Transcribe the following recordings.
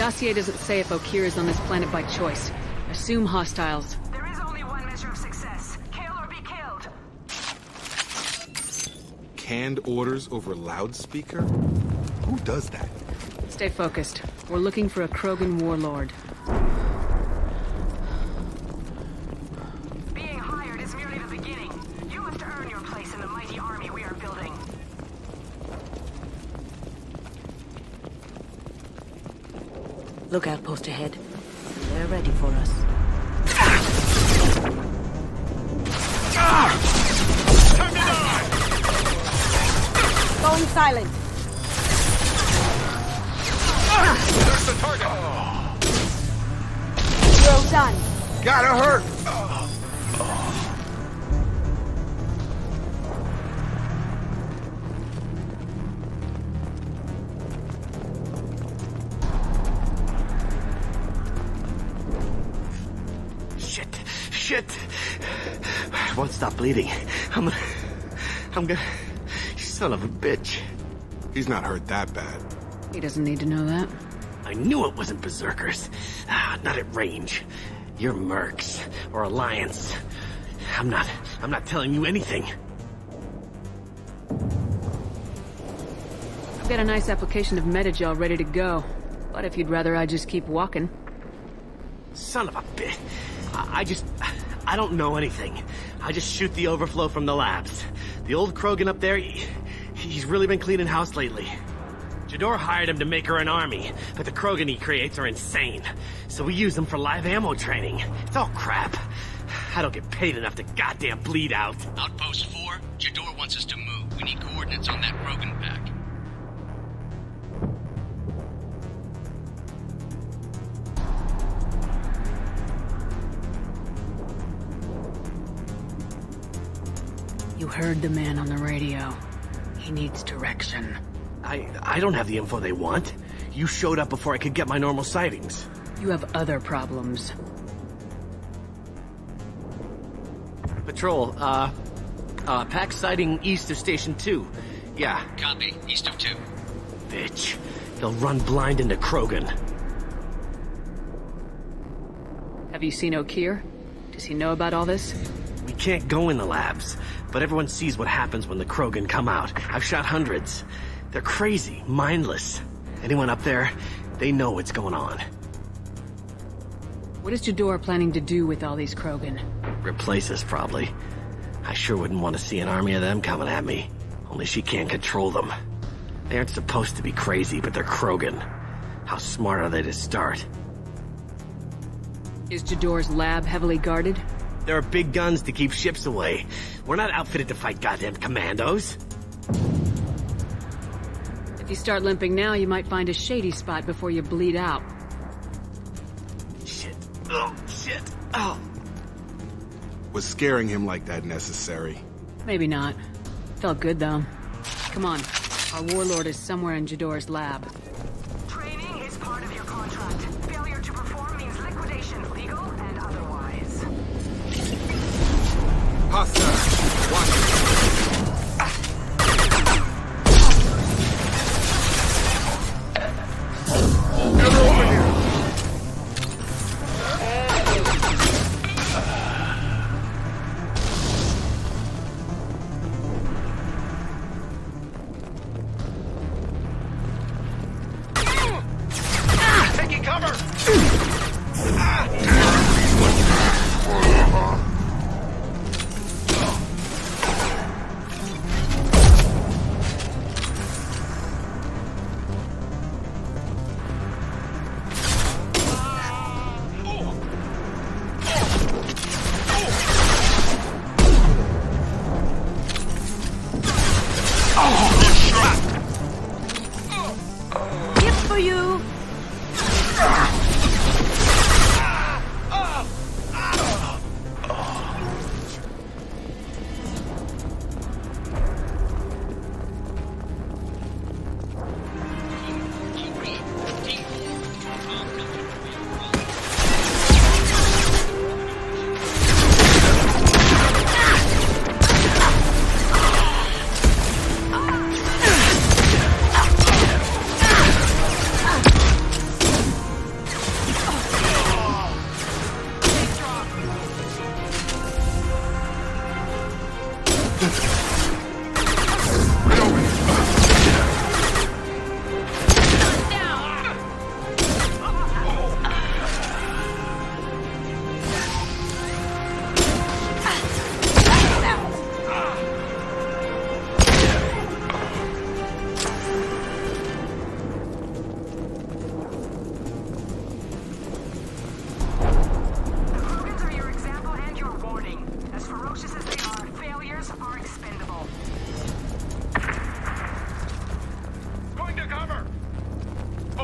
dossier doesn't say if Okir is on this planet by choice. Assume hostiles. There is only one measure of success. Kill or be killed. Canned orders over loudspeaker? Who does that? Stay focused. We're looking for a Krogan warlord. Being hired is merely the beginning. You must earn your place in the mighty army we are building. Look outpost ahead. They're ready for us. Time to die! Going silent. There's the target! Well done. Gotta hurt! Shit! I won't stop bleeding. I'm gonna... You son of a bitch. He's not hurt that bad. He doesn't need to know that. I knew it wasn't berserkers. Not at range. You're mercs or Alliance. I'm not telling you anything. I've got a nice application of metagel ready to go. But if you'd rather I just keep walking. Son of a bitch. I don't know anything. I just shoot the overflow from the labs. The old Krogan up there, he's really been cleaning house lately. Jador hired him to make her an army, but the Krogan he creates are insane. So we use them for live ammo training. It's all crap. I don't get paid enough to goddamn bleed out. Outpost 4, Jador wants us to move. We need coordinates on that Krogan pack. You heard the man on the radio. He needs direction. I don't have the info they want. You showed up before I could get my normal sightings. You have other problems. Patrol, pack sighting east of Station 2. Yeah. Copy, east of 2. Bitch. They'll run blind into Krogan. Have you seen Okir? Does he know about all this? We can't go in the labs, but everyone sees what happens when the Krogan come out. I've shot hundreds. They're crazy, mindless. Anyone up there, they know what's going on. What is Jador planning to do with all these Krogan? Replace us, probably. I sure wouldn't want to see an army of them coming at me. Only she can't control them. They aren't supposed to be crazy, but they're Krogan. How smart are they to start? Is Jador's lab heavily guarded? There are big guns to keep ships away. We're not outfitted to fight goddamn commandos. If you start limping now, you might find a shady spot before you bleed out. Shit. Oh, shit. Oh. Was scaring him like that necessary? Maybe not. Felt good, though. Come on. Our warlord is somewhere in Jador's lab. Training is part of your contract. Failure to perform means liquidation, legal and otherwise. Hostile! Watch it! Taking cover! Gift for you.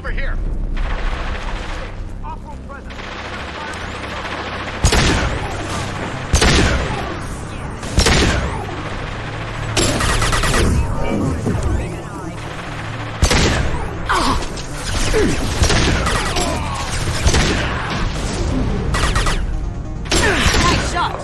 over here. Nice shot!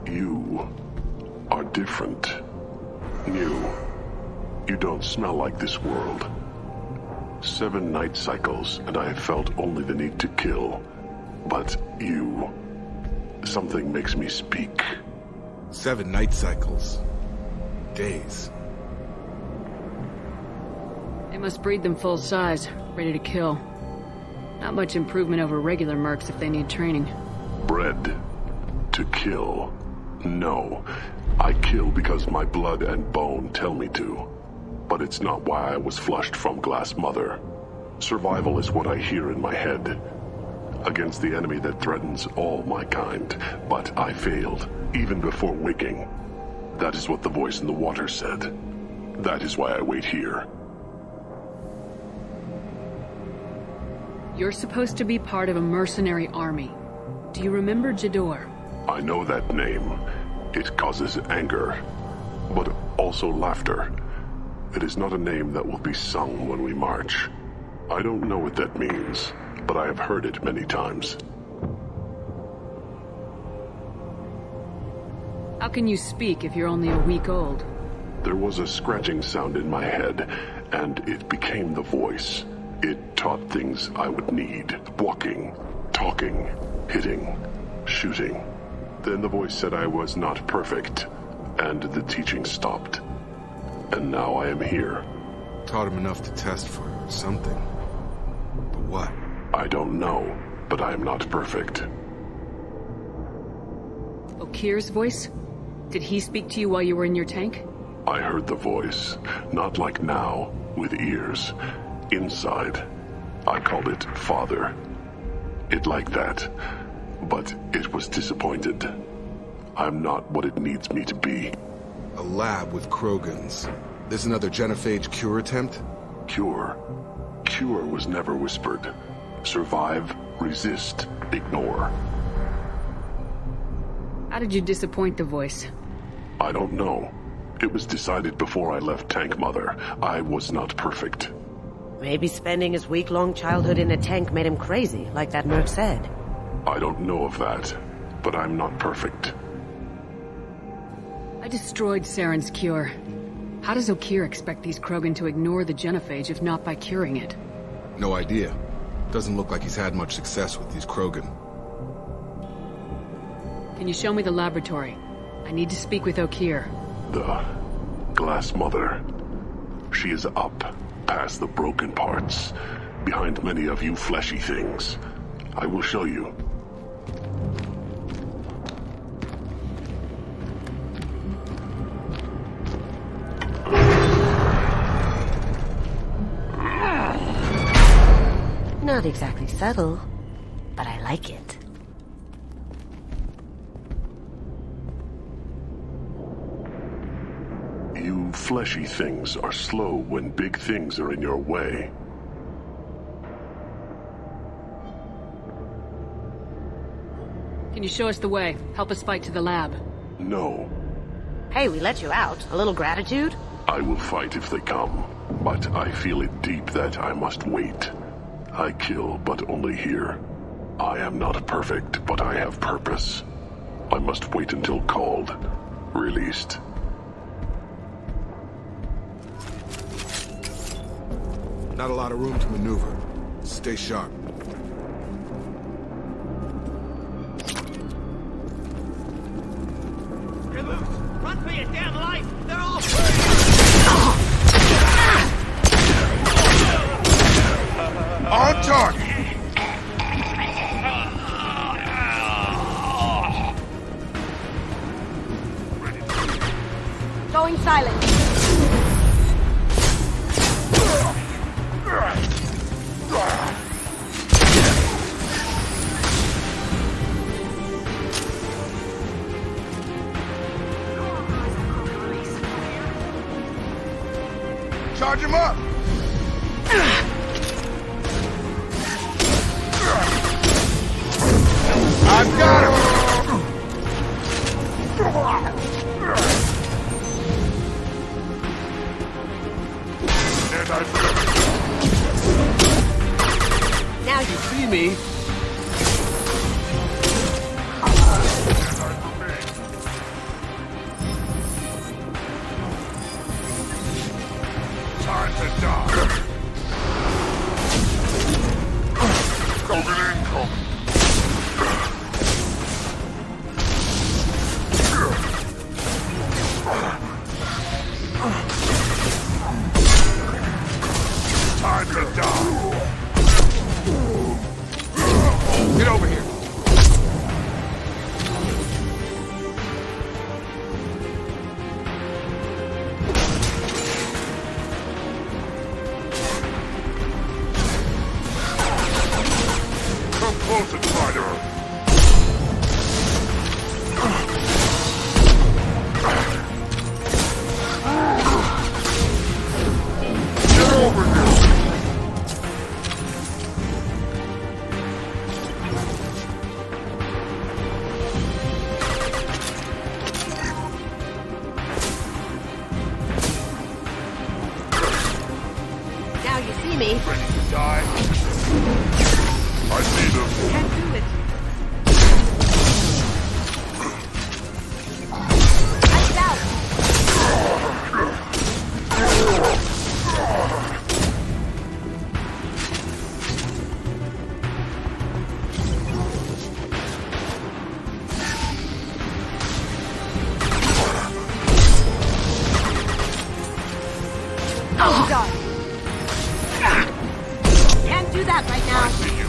You are different, new. You don't smell like this world. 7 night cycles, and I have felt only the need to kill. But you... something makes me speak. 7 night cycles. Days. They must breed them full size, ready to kill. Not much improvement over regular mercs if they need training. Bred to kill. No. I kill because my blood and bone tell me to. But it's not why I was flushed from Glass Mother. Survival is what I hear in my head. Against the enemy that threatens all my kind. But I failed, even before waking. That is what the voice in the water said. That is why I wait here. You're supposed to be part of a mercenary army. Do you remember Jador? I know that name. It causes anger, but also laughter. It is not a name that will be sung when we march. I don't know what that means, but I have heard it many times. How can you speak if you're only a week old? There was a scratching sound in my head, and it became the voice. It taught things I would need. Walking, talking, hitting, shooting. Then the voice said I was not perfect, and the teaching stopped. And now I am here. Taught him enough to test for something. But what? I don't know, but I am not perfect. Okir's voice? Did he speak to you while you were in your tank? I heard the voice, not like now, with ears. Inside. I called it Father. It like that. But it was disappointed. I'm not what it needs me to be. A lab with Krogans. There's another genophage cure attempt? Cure. Cure was never whispered. Survive, resist, ignore. How did you disappoint the voice? I don't know. It was decided before I left Tank Mother. I was not perfect. Maybe spending his week-long childhood in a tank made him crazy, like that merc said. I don't know of that, but I'm not perfect. I destroyed Saren's cure. How does Okir expect these Krogan to ignore the genophage if not by curing it? No idea. Doesn't look like he's had much success with these Krogan. Can you show me the laboratory? I need to speak with Okir. The Glass Mother. She is up, past the broken parts, behind many of you fleshy things. I will show you. Not exactly subtle, but I like it. You fleshy things are slow when big things are in your way. Can you show us the way? Help us fight to the lab. No, Hey, we let you out. A little gratitude? I will fight if they come, but I feel it deep that I must wait. I kill, but only here. I am not perfect, but I have purpose. I must wait until called, released. Not a lot of room to maneuver. Stay sharp. Get silent. Charge him up! I've got him! Now you See me? Time to die! Coming in, coming. Time to die! Get over here! Come closer, Spider! Get over here! Now you see me. Ready to die? I see them. Can't do it. Lights out. Oh, God. Can't do that right now. I see you.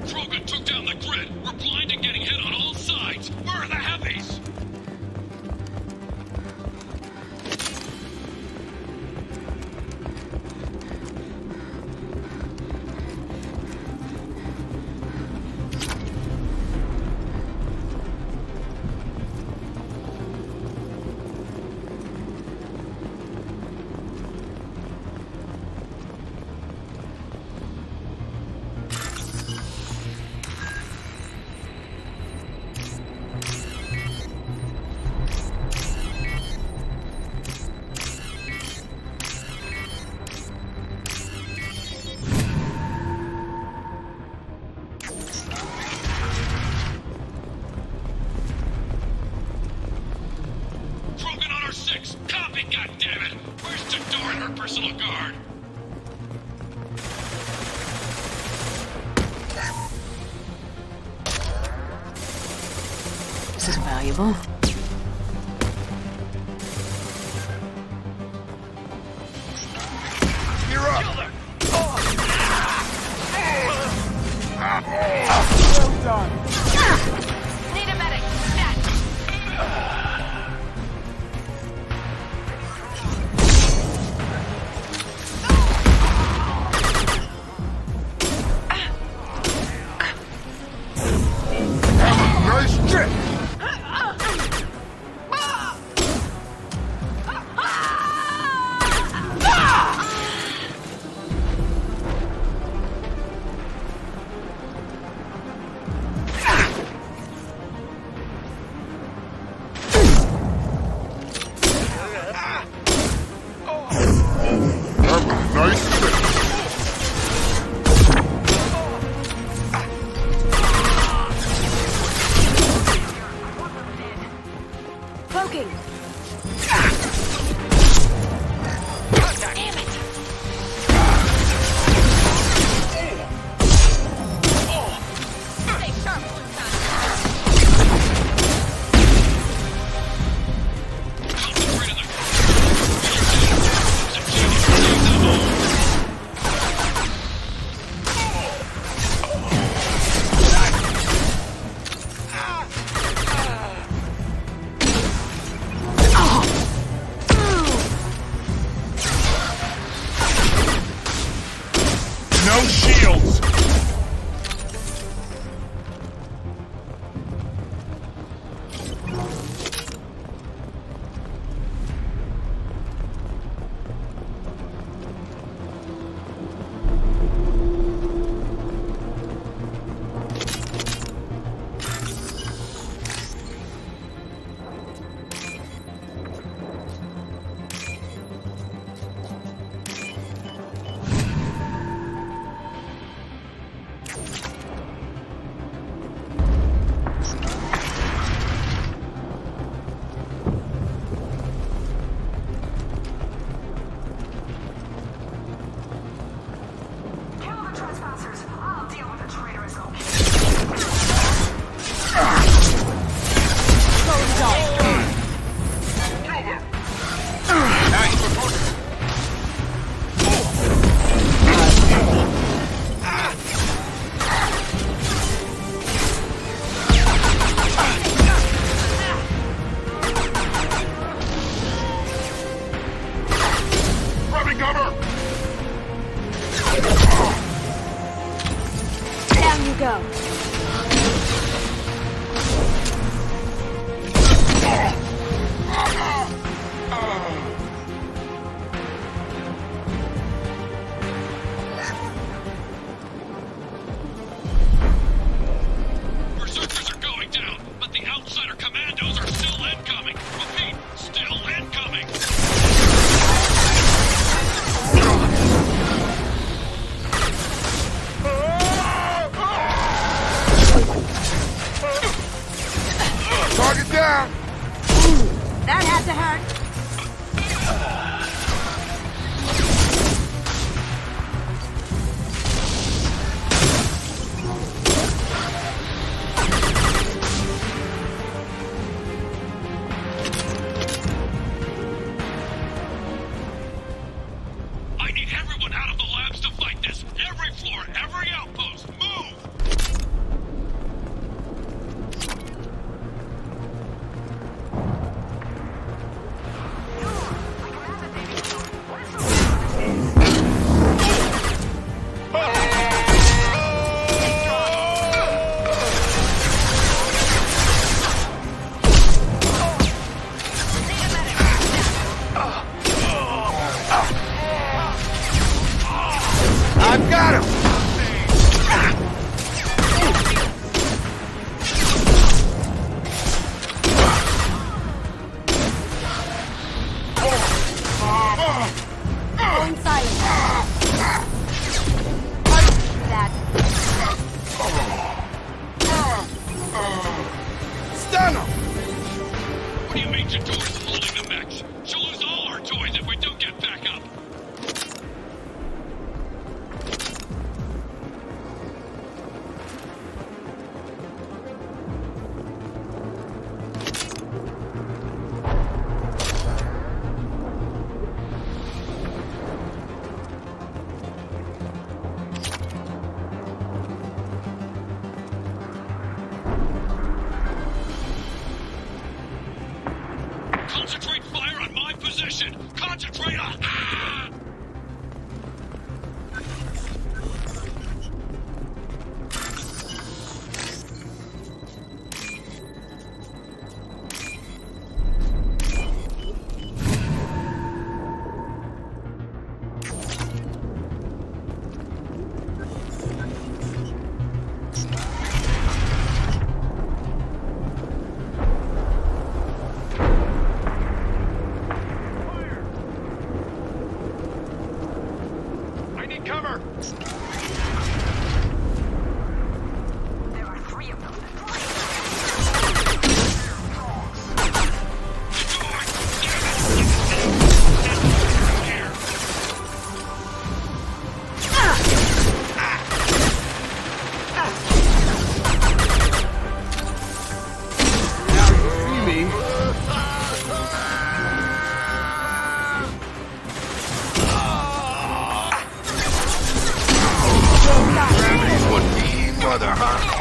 Krogan took down the grid. We're blind and getting hit on all sides. Where are the heavies? Krogan on our 6. Copy, goddammit! Where's Tador and her personal guard? This is valuable. You're up! Well done. Need a medic. Nice trick! Nice trick! Cloaking. Damn it. Stay sharp, Concentrate on the That had to hurt. I need everyone out of the labs to fight this. Every floor, every outpost, move! I've got him! Going silent. That. Stun him! What do you mean Jador's holding the mechs? She'll lose all our toys if we don't get back up. Concentrate fire on my position! Concentrate on... Ah! I need cover! There are 3 of them. See me? Gravity's one mean mother, huh?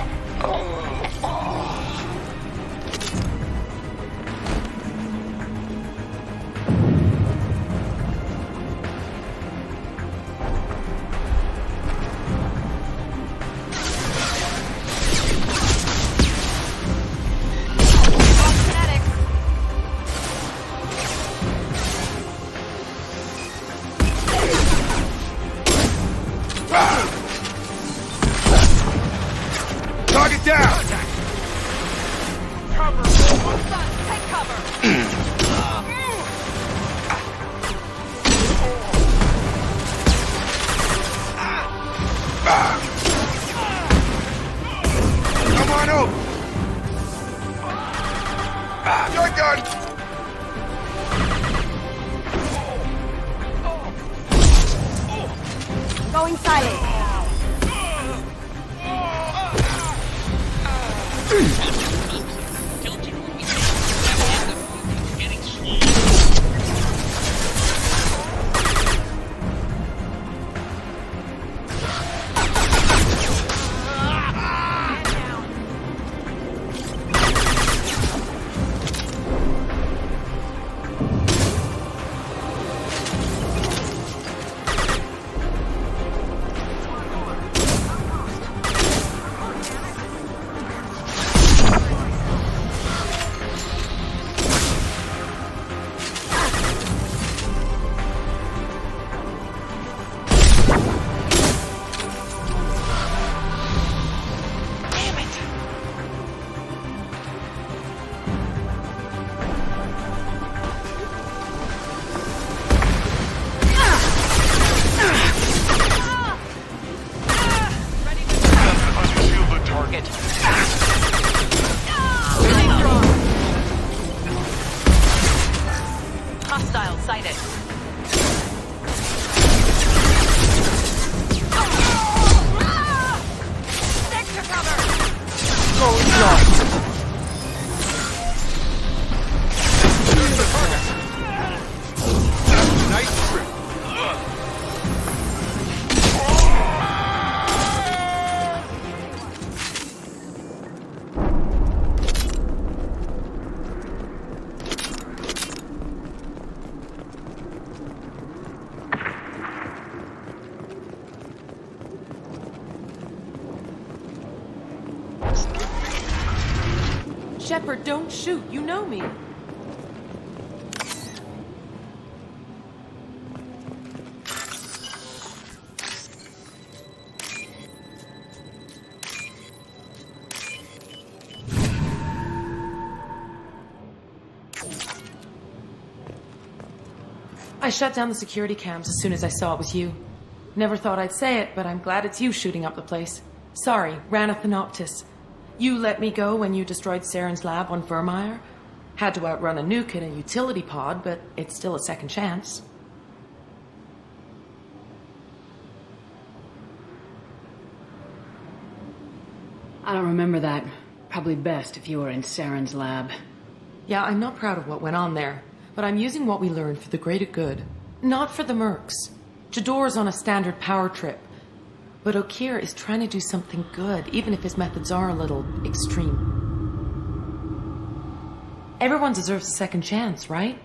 Target down! Cover! Take cover! Come on over! You're done! Going silent. Getting slow. Shepard, don't shoot. You know me. I shut down the security cams as soon as I saw it was you. Never thought I'd say it, but I'm glad it's you shooting up the place. Sorry, ran a Thanoptis. You let me go when you destroyed Saren's lab on Vermeer. Had to outrun a nuke in a utility pod, but it's still a second chance. I don't remember that. Probably best if you were in Saren's lab. Yeah, I'm not proud of what went on there, but I'm using what we learned for the greater good. Not for the mercs. Jador's on a standard power trip. But Okir is trying to do something good, even if his methods are a little extreme. Everyone deserves a second chance, right?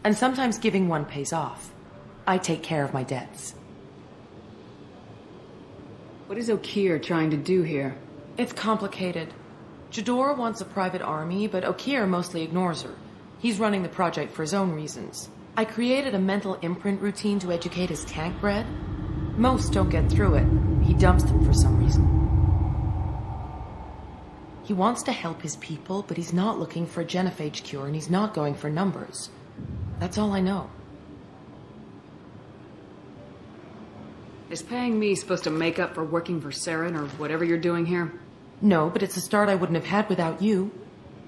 And sometimes giving one pays off. I take care of my debts. What is Okir trying to do here? It's complicated. Jador wants a private army, but Okir mostly ignores her. He's running the project for his own reasons. I created a mental imprint routine to educate his tank bred. Most don't get through it. He dumps them for some reason. He wants to help his people, but he's not looking for a genophage cure, and he's not going for numbers. That's all I know. Is paying me supposed to make up for working for Saren or whatever you're doing here? No, but it's a start I wouldn't have had without you.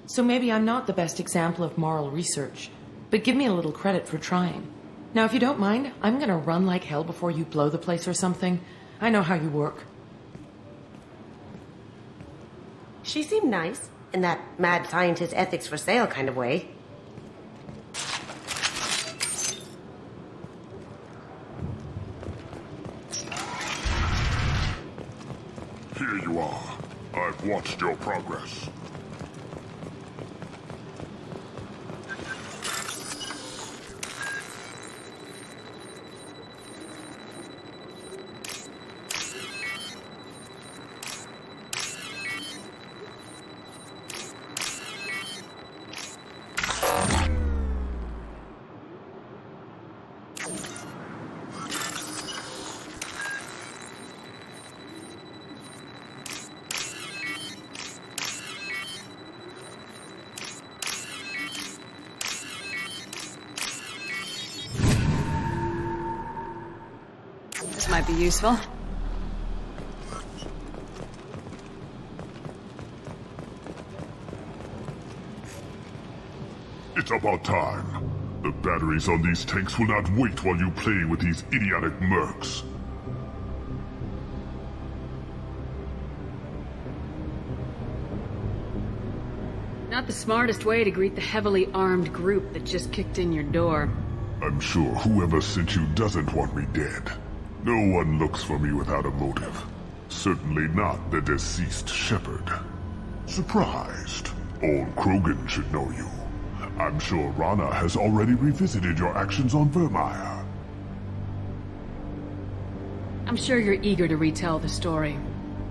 So maybe I'm not the best example of moral research, but give me a little credit for trying. Now, if you don't mind, I'm gonna run like hell before you blow the place or something. I know how you work. She seemed nice, in that mad scientist ethics for sale kind of way. Here you are. I've watched your progress. Might be useful. It's about time. The batteries on these tanks will not wait while you play with these idiotic mercs. Not the smartest way to greet the heavily armed group that just kicked in your door. I'm sure whoever sent you doesn't want me dead. No one looks for me without a motive. Certainly not the deceased Shepard. Surprised. Old Krogan should know you. I'm sure Rana has already revisited your actions on Vermeer. I'm sure you're eager to retell the story.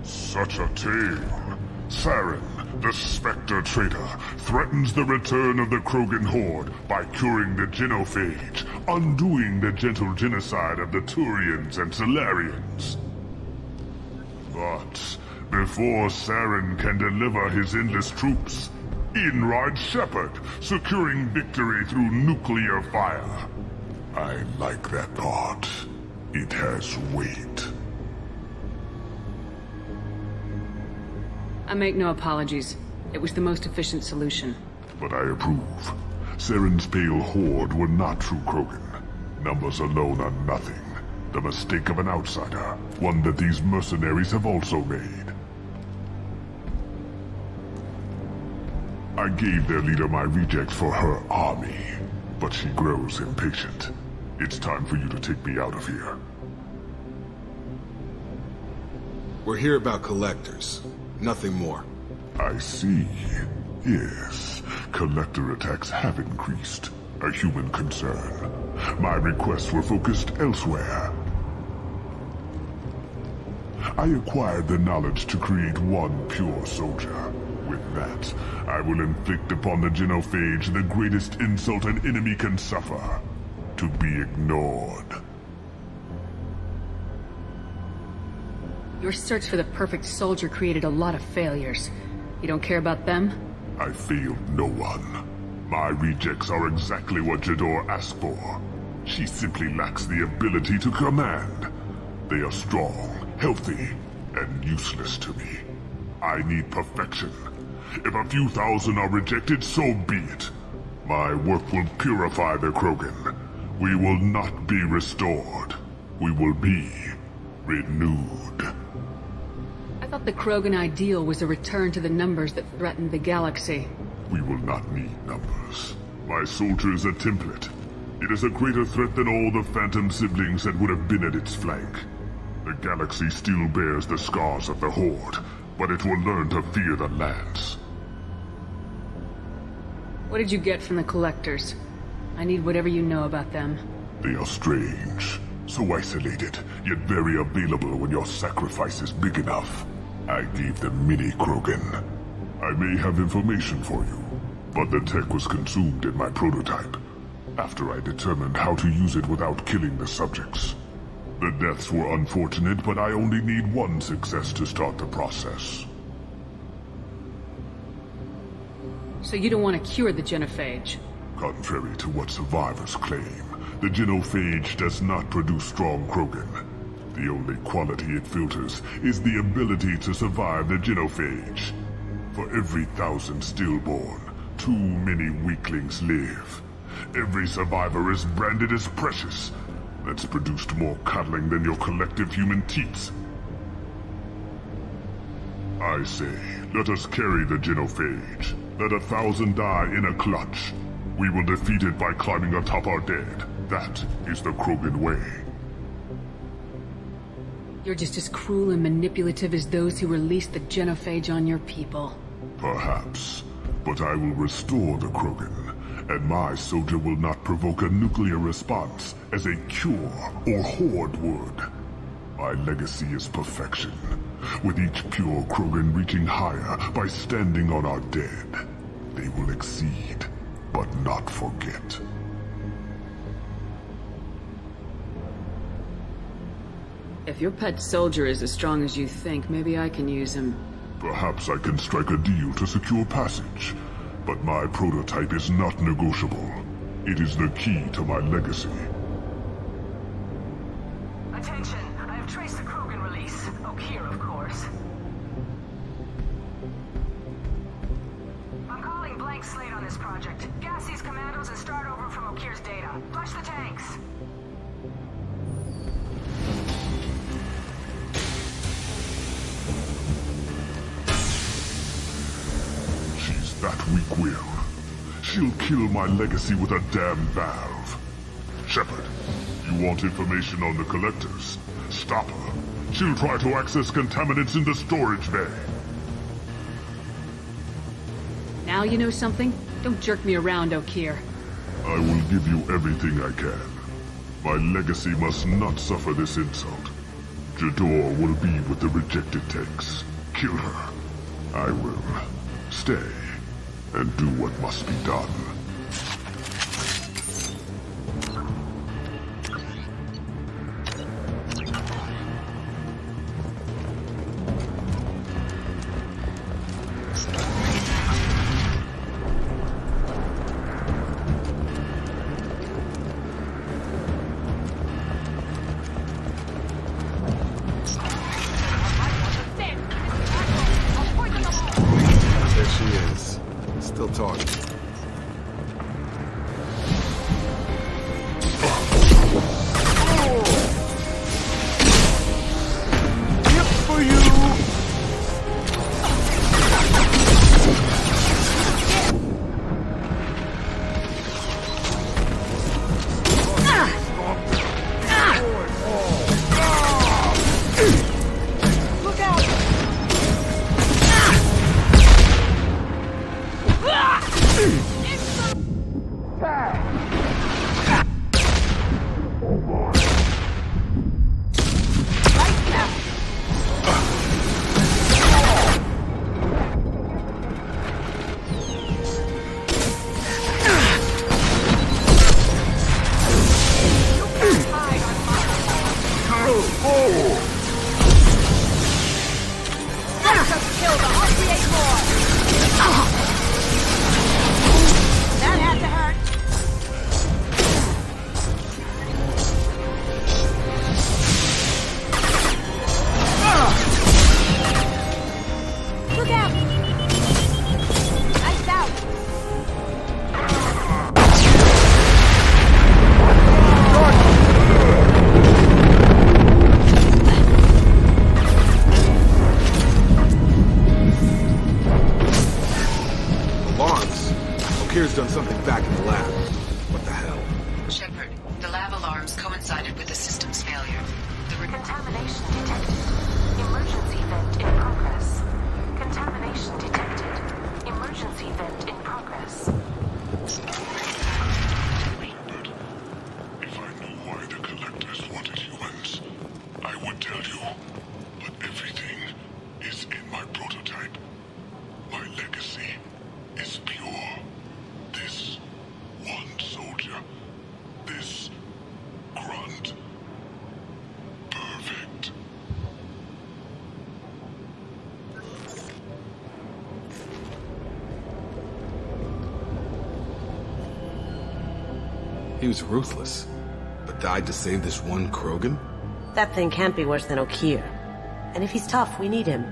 Such a tale. Saren, the Spectre traitor, threatens the return of the Krogan horde by curing the genophage, undoing the gentle genocide of the Turians and Solarians. But before Saren can deliver his endless troops, in rides Shepard, securing victory through nuclear fire. I like that thought. It has weight. I make no apologies. It was the most efficient solution. But I approve. Saren's pale horde were not true Krogan. Numbers alone are nothing. The mistake of an outsider. One that these mercenaries have also made. I gave their leader my rejects for her army. But she grows impatient. It's time for you to take me out of here. We're here about collectors. Nothing more. I see. Yes, collector attacks have increased. A human concern. My requests were focused elsewhere. I acquired the knowledge to create one pure soldier. With that, I will inflict upon the genophage the greatest insult an enemy can suffer. To be ignored. Your search for the perfect soldier created a lot of failures. You don't care about them? I failed no one. My rejects are exactly what Jador asked for. She simply lacks the ability to command. They are strong, healthy, and useless to me. I need perfection. If a few thousand are rejected, so be it. My work will purify the Krogan. We will not be restored. We will be renewed. I thought the Krogan ideal was a return to the numbers that threatened the galaxy. We will not need numbers. My soldier is a template. It is a greater threat than all the Phantom siblings that would have been at its flank. The galaxy still bears the scars of the Horde, but it will learn to fear the Lance. What did you get from the Collectors? I need whatever you know about them. They are strange, so isolated, yet very available when your sacrifice is big enough. I gave them mini Krogan. I may have information for you, but the tech was consumed in my prototype, after I determined how to use it without killing the subjects. The deaths were unfortunate, but I only need one success to start the process. So you don't want to cure the genophage? Contrary to what survivors claim, the genophage does not produce strong Krogan. The only quality it filters is the ability to survive the genophage. For every 1,000 stillborn, too many weaklings live. Every survivor is branded as precious. That's produced more coddling than your collective human teats. I say, let us carry the genophage. Let 1,000 die in a clutch. We will defeat it by climbing atop our dead. That is the Krogan way. You're just as cruel and manipulative as those who released the genophage on your people. Perhaps. But I will restore the Krogan, and my soldier will not provoke a nuclear response as a cure or horde would. My legacy is perfection, with each pure Krogan reaching higher by standing on our dead. They will exceed, but not forget. If your pet soldier is as strong as you think, maybe I can use him. Perhaps I can strike a deal to secure passage, but my prototype is not negotiable. It is the key to my legacy. Attention, I have traced the Krogan release. Okeer, of course. I'm calling blank slate on this project. Gas these commandos and start over from Okeer's data. Flush the tanks. She's that weak-willed. She'll kill my legacy with a damn valve. Shepard, you want information on the Collectors? Stop her. She'll try to access contaminants in the storage bay. Now you know something? Don't jerk me around, Okeer. I will give you everything I can. My legacy must not suffer this insult. Jador will be with the rejected tanks. Kill her. I will stay and do what must be done. Kira's done something back in the lab. What the hell? Shepard, the lab alarms coincided with the system's failure. Contamination detected. Emergency vent in progress. Contamination detected. Emergency vent in progress. If I knew why the Collectors wanted humans, I would tell you. But everything is in my prototype. My legacy is pure. This one soldier, this grunt, perfect. He was ruthless, but died to save this one Krogan? That thing can't be worse than Okir. And if he's tough, we need him.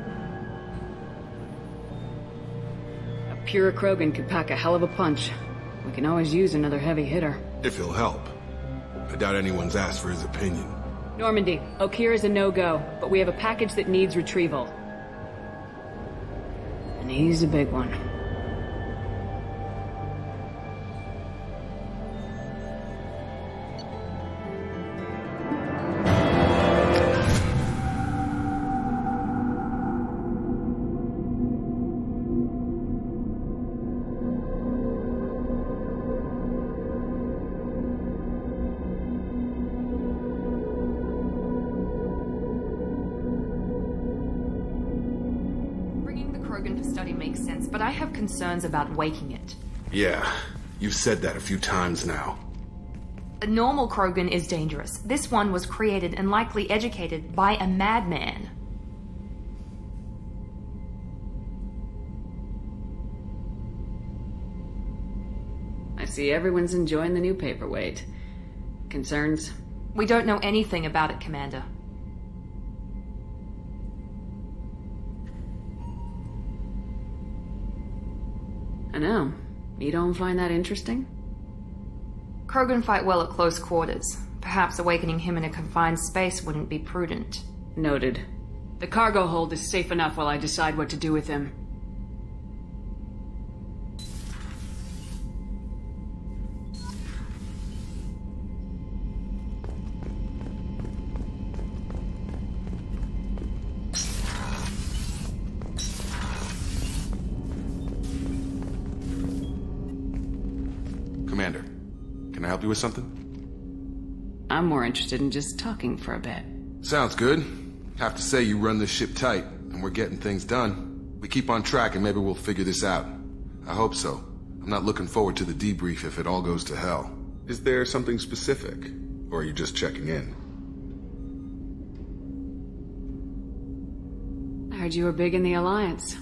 A pure Krogan could pack a hell of a punch. We can always use another heavy hitter. If he'll help. I doubt anyone's asked for his opinion. Normandy, Okir is a no-go, but we have a package that needs retrieval. And he's a big one. Krogan to study makes sense, but I have concerns about waking it. Yeah, you've said that a few times now. A normal Krogan is dangerous. This one was created and likely educated by a madman. I see everyone's enjoying the new paperweight. Concerns? We don't know anything about it, Commander. I know. You don't find that interesting? Krogan fight well at close quarters. Perhaps awakening him in a confined space wouldn't be prudent. Noted. The cargo hold is safe enough while I decide what to do with him. Commander, can I help you with something? I'm more interested in just talking for a bit. Sounds good. Have to say you run this ship tight, and we're getting things done. We keep on track and maybe we'll figure this out. I hope so. I'm not looking forward to the debrief if it all goes to hell. Is there something specific? Or are you just checking in? I heard you were big in the Alliance.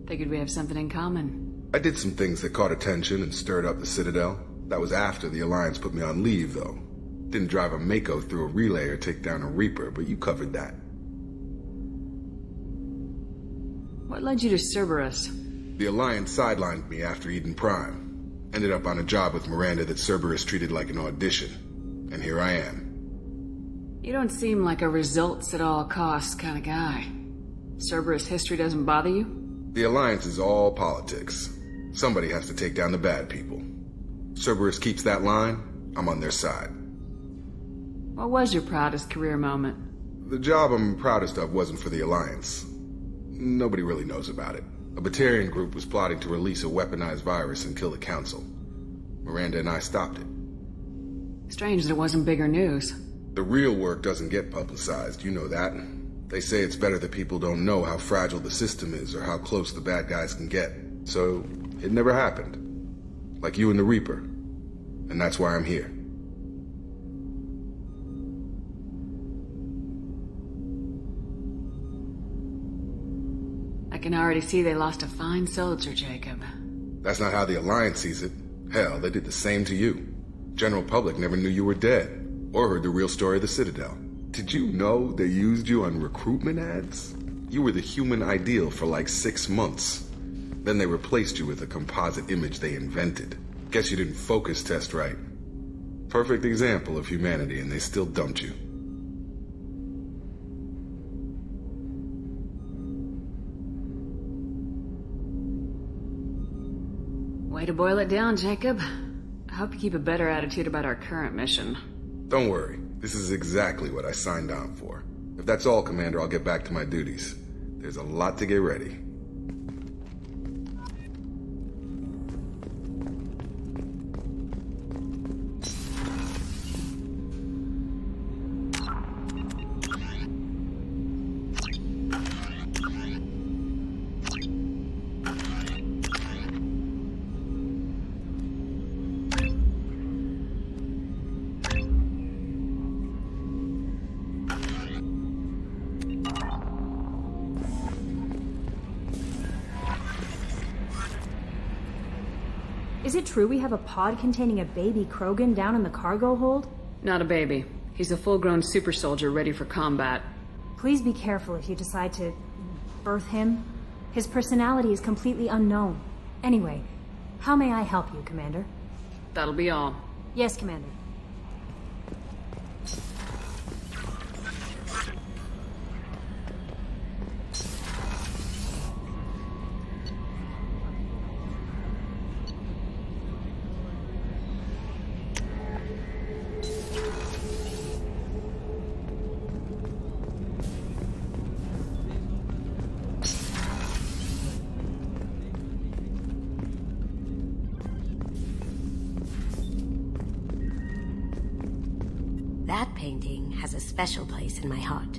Figured we have something in common. I did some things that caught attention and stirred up the Citadel. That was after the Alliance put me on leave, though. Didn't drive a Mako through a relay or take down a Reaper, but you covered that. What led you to Cerberus? The Alliance sidelined me after Eden Prime. Ended up on a job with Miranda that Cerberus treated like an audition. And here I am. You don't seem like a results at all costs kind of guy. Cerberus history doesn't bother you? The Alliance is all politics. Somebody has to take down the bad people. Cerberus keeps that line, I'm on their side. What was your proudest career moment? The job I'm proudest of wasn't for the Alliance. Nobody really knows about it. A Batarian group was plotting to release a weaponized virus and kill the Council. Miranda and I stopped it. Strange that it wasn't bigger news. The real work doesn't get publicized, you know that. They say it's better that people don't know how fragile the system is or how close the bad guys can get. So, it never happened. Like you and the Reaper. And that's why I'm here. I can already see they lost a fine soldier, Jacob. That's not how the Alliance sees it. Hell, they did the same to you. General public never knew you were dead, or heard the real story of the Citadel. Did you know they used you on recruitment ads? You were the human ideal for like 6 months. Then they replaced you with a composite image they invented. Guess you didn't focus test right. Perfect example of humanity, and they still dumped you. Way to boil it down, Jacob. I hope you keep a better attitude about our current mission. Don't worry. This is exactly what I signed on for. If that's all, Commander, I'll get back to my duties. There's a lot to get ready. Is it true we have a pod containing a baby Krogan down in the cargo hold? Not a baby. He's a full-grown super soldier ready for combat. Please be careful if you decide to birth him. His personality is completely unknown. Anyway, how may I help you, Commander? That'll be all. Yes, Commander. That painting has a special place in my heart.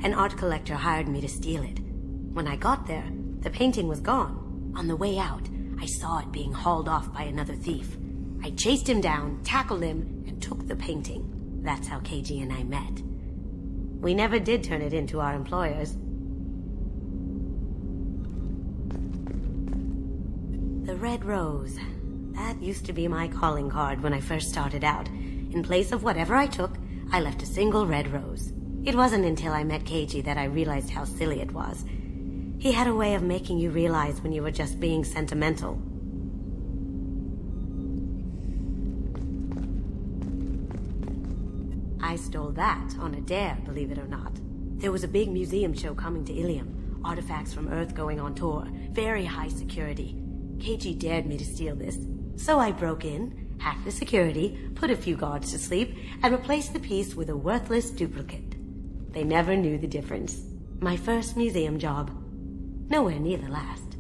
An art collector hired me to steal it. When I got there, the painting was gone. On the way out, I saw it being hauled off by another thief. I chased him down, tackled him, and took the painting. That's how KG and I met. We never did turn it into our employers. The red rose. That used to be my calling card when I first started out. In place of whatever I took, I left a single red rose. It wasn't until I met KG that I realized how silly it was. He had a way of making you realize when you were just being sentimental. I stole that on a dare, believe it or not. There was a big museum show coming to Ilium. Artifacts from Earth going on tour. Very high security. KG dared me to steal this. So I broke in, hacked the security, put a few guards to sleep, and replaced the piece with a worthless duplicate. They never knew the difference. My first museum job. Nowhere near the last.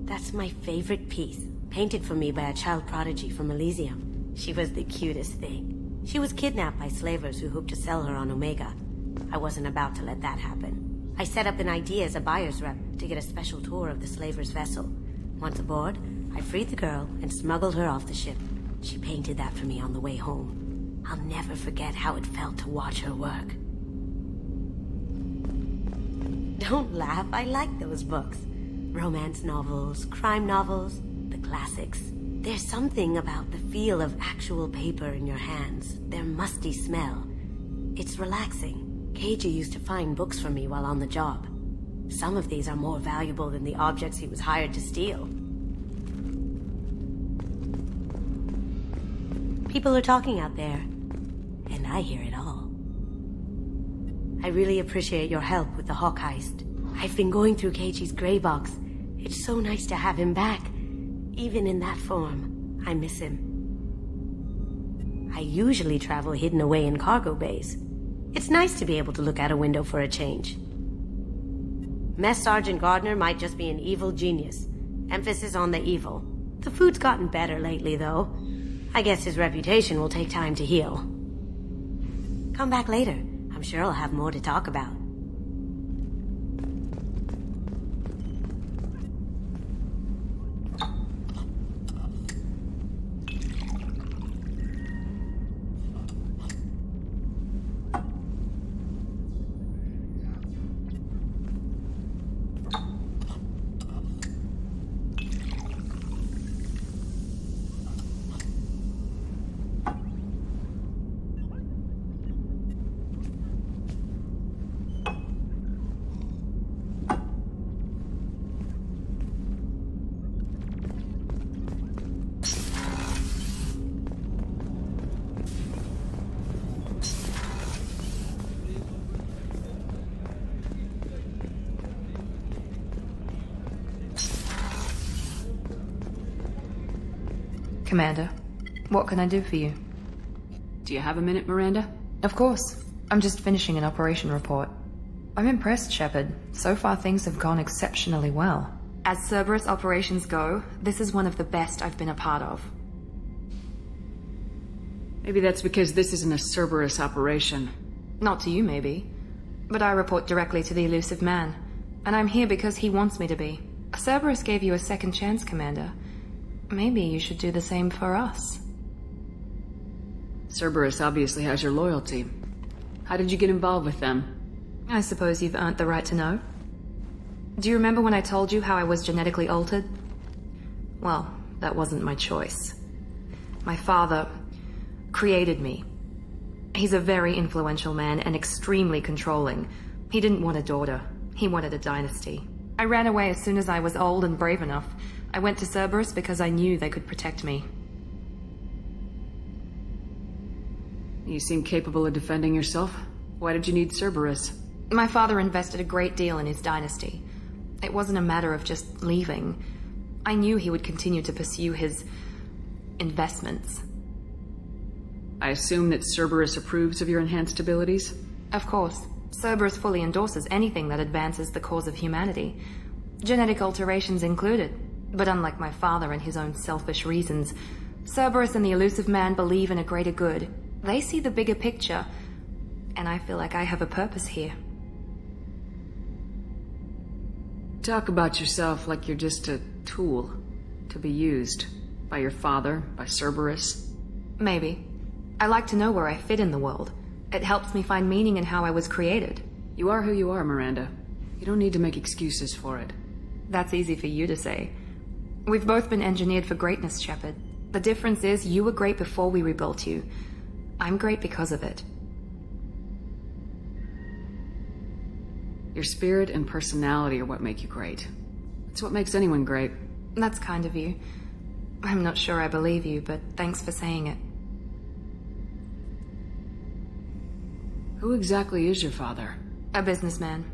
That's my favorite piece, painted for me by a child prodigy from Elysium. She was the cutest thing. She was kidnapped by slavers who hoped to sell her on Omega. I wasn't about to let that happen. I set up an idea as a buyer's rep to get a special tour of the slaver's vessel. Once aboard, I freed the girl and smuggled her off the ship. She painted that for me on the way home. I'll never forget how it felt to watch her work. Don't laugh, I like those books. Romance novels, crime novels, the classics. There's something about the feel of actual paper in your hands, their musty smell. It's relaxing. KG used to find books for me while on the job. Some of these are more valuable than the objects he was hired to steal. People are talking out there, and I hear it all. I really appreciate your help with the Hawk heist. I've been going through KG's gray box. It's so nice to have him back. Even in that form, I miss him. I usually travel hidden away in cargo bays. It's nice to be able to look out a window for a change. Mess Sergeant Gardner might just be an evil genius. Emphasis on the evil. The food's gotten better lately, though. I guess his reputation will take time to heal. Come back later. I'm sure I'll have more to talk about. Commander, what can I do for you? Do you have a minute, Miranda? Of course. I'm just finishing an operation report. I'm impressed, Shepard. So far things have gone exceptionally well. As Cerberus operations go, this is one of the best I've been a part of. Maybe that's because this isn't a Cerberus operation. Not to you, maybe. But I report directly to the elusive man. And I'm here because he wants me to be. Cerberus gave you a second chance, Commander. Maybe you should do the same for us. Cerberus obviously has your loyalty. How did you get involved with them? I suppose you've earned the right to know. Do you remember when I told you how I was genetically altered? Well, that wasn't my choice. My father created me. He's a very influential man and extremely controlling. He didn't want a daughter. He wanted a dynasty. I ran away as soon as I was old and brave enough. I went to Cerberus because I knew they could protect me. You seem capable of defending yourself. Why did you need Cerberus? My father invested a great deal in his dynasty. It wasn't a matter of just leaving. I knew he would continue to pursue his investments. I assume that Cerberus approves of your enhanced abilities? Of course. Cerberus fully endorses anything that advances the cause of humanity. Genetic alterations included. But unlike my father and his own selfish reasons, Cerberus and the elusive man believe in a greater good. They see the bigger picture, and I feel like I have a purpose here. Talk about yourself like you're just a tool to be used by your father, by Cerberus. Maybe. I like to know where I fit in the world. It helps me find meaning in how I was created. You are who you are, Miranda. You don't need to make excuses for it. That's easy for you to say. We've both been engineered for greatness, Shepard. The difference is you were great before we rebuilt you. I'm great because of it. Your spirit and personality are what make you great. It's what makes anyone great. That's kind of you. I'm not sure I believe you, but thanks for saying it. Who exactly is your father? A businessman,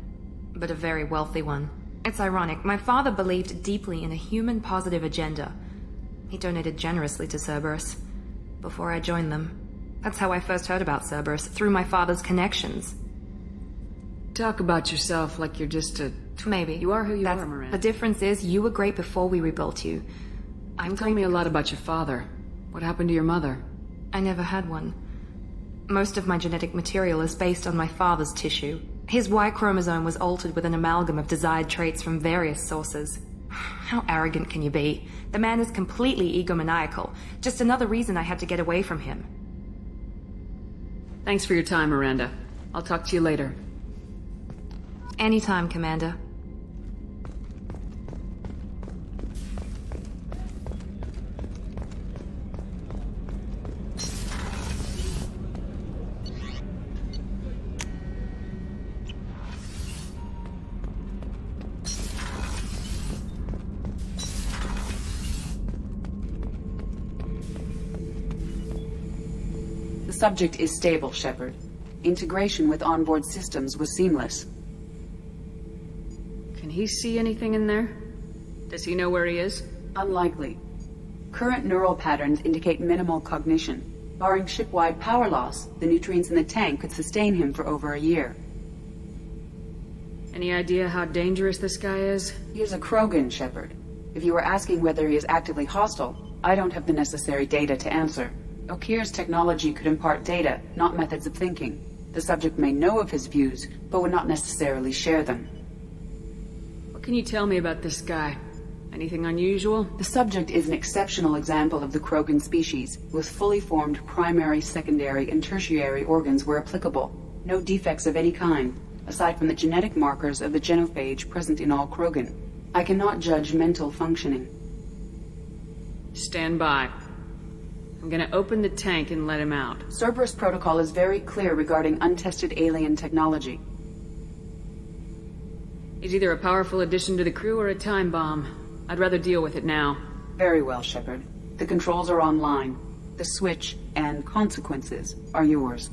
but a very wealthy one. It's ironic. My father believed deeply in a human-positive agenda. He donated generously to Cerberus before I joined them. That's how I first heard about Cerberus, through my father's connections. Talk about yourself like you're just a... Maybe. You are who you are, Miranda. The difference is you were great before we rebuilt you. Tell me a lot about your father. What happened to your mother? I never had one. Most of my genetic material is based on my father's tissue. His Y chromosome was altered with an amalgam of desired traits from various sources. How arrogant can you be? The man is completely egomaniacal. Just another reason I had to get away from him. Thanks for your time, Miranda. I'll talk to you later. Anytime, Commander. The subject is stable, Shepard. Integration with onboard systems was seamless. Can he see anything in there? Does he know where he is? Unlikely. Current neural patterns indicate minimal cognition. Barring ship-wide power loss, the nutrients in the tank could sustain him for over a year. Any idea how dangerous this guy is? He is a Krogan, Shepard. If you were asking whether he is actively hostile, I don't have the necessary data to answer. Okir's technology could impart data, not methods of thinking. The subject may know of his views, but would not necessarily share them. What can you tell me about this guy? Anything unusual? The subject is an exceptional example of the Krogan species, with fully formed primary, secondary, and tertiary organs where applicable. No defects of any kind, aside from the genetic markers of the genophage present in all Krogan. I cannot judge mental functioning. Stand by. I'm gonna open the tank and let him out. Cerberus protocol is very clear regarding untested alien technology. He's either a powerful addition to the crew or a time bomb. I'd rather deal with it now. Very well, Shepard. The controls are online. The switch and consequences are yours.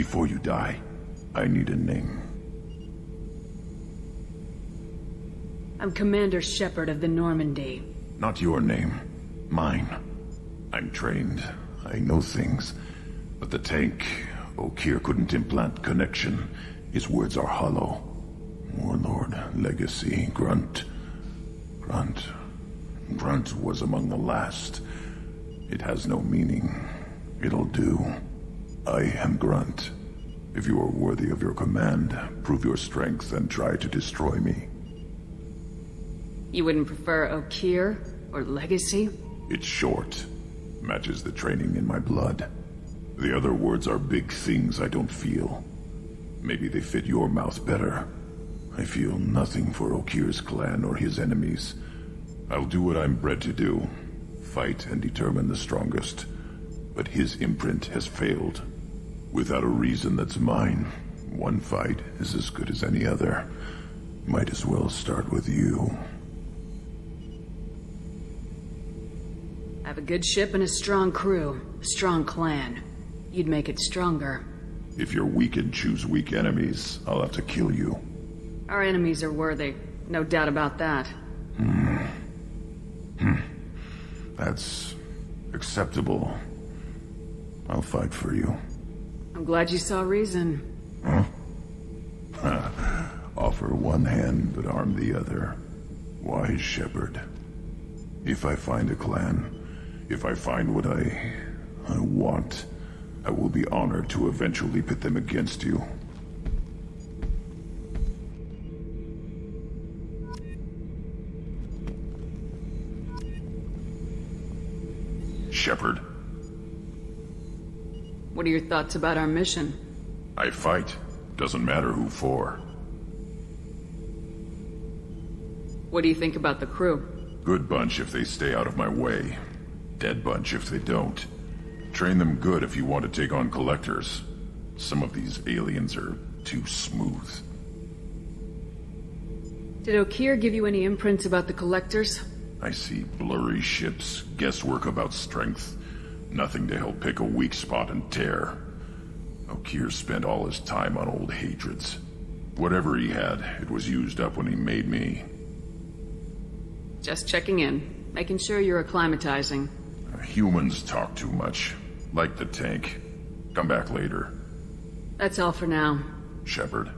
Before you die, I need a name. I'm Commander Shepard of the Normandy. Not your name. Mine. I'm trained. I know things. But the tank, Okeer couldn't implant connection. His words are hollow. Warlord, legacy, Grunt. Grunt was among the last. It has no meaning. It'll do. I am Grunt. If you are worthy of your command, prove your strength and try to destroy me. You wouldn't prefer Okeer or legacy? It's short. Matches the training in my blood. The other words are big things I don't feel. Maybe they fit your mouth better. I feel nothing for Okeer's clan or his enemies. I'll do what I'm bred to do. Fight and determine the strongest. But his imprint has failed. Without a reason that's mine, one fight is as good as any other. Might as well start with you. I have a good ship and a strong crew. A strong clan. You'd make it stronger. If you're weak and choose weak enemies, I'll have to kill you. Our enemies are worthy. No doubt about that. That's acceptable. I'll fight for you. I'm glad you saw reason. Huh? Offer one hand, but arm the other. Wise Shepard. If I find a clan, if I find what I want, I will be honored to eventually pit them against you. Shepard. What are your thoughts about our mission? I fight. Doesn't matter who for. What do you think about the crew? Good bunch if they stay out of my way. Dead bunch if they don't. Train them good if you want to take on collectors. Some of these aliens are too smooth. Did Okeer give you any imprints about the collectors? I see blurry ships, guesswork about strength. Nothing to help pick a weak spot and tear. Okeer spent all his time on old hatreds. Whatever he had, it was used up when he made me. Just checking in, making sure you're acclimatizing. Humans talk too much. Like the tank. Come back later. That's all for now. Shepard.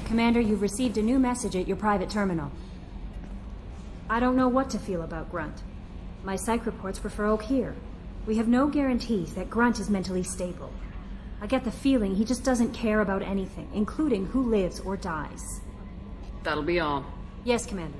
Commander, you've received a new message at your private terminal. I don't know what to feel about Grunt. My psych reports prefer Okeer. We have no guarantees that Grunt is mentally stable. I get the feeling he just doesn't care about anything, including who lives or dies. That'll be all. Yes, Commander.